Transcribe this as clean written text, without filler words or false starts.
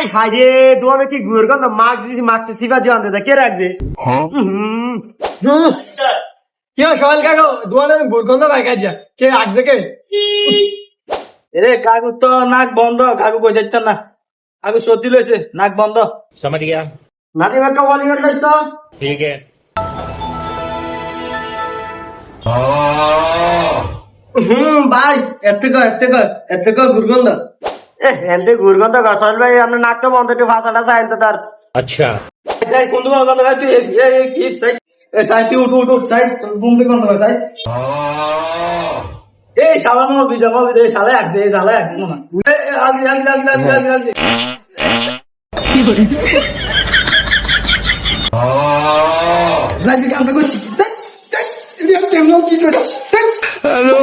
I হাইরে তোমার কি গুয়ের গন্ধ মাছ দিছি মাছতে সিবা দিয়ে আনতে কে রাখবে কি সোহেল কাকু দোয়ানে গন্ধ পাই কাজা কে রাখবে কে এরে কাকু তো নাক বন্ধ কাকু কই যাচ্ছে না কাকু সর্দি লইছে নাক বন্ধ समझ गया নাতি একটা বলি করলে তো ठीक है ভাই এত দুর্গন্ধ এতে গুরগন্ধ গসল ভাই আপনার নাক তো বন্ধ একটু ভাষাটা চাইন তো তার अच्छा কোন তোমার গন্ধ খাই তুই কি সাই তুই উঠ সাই ঘুম থেকে গন্ধ খাই এই শালা মো বিজামা বিদে শালা এক দে শালা এক না আগে লাগি কাম করছি কেমন কি করছিস হ্যালো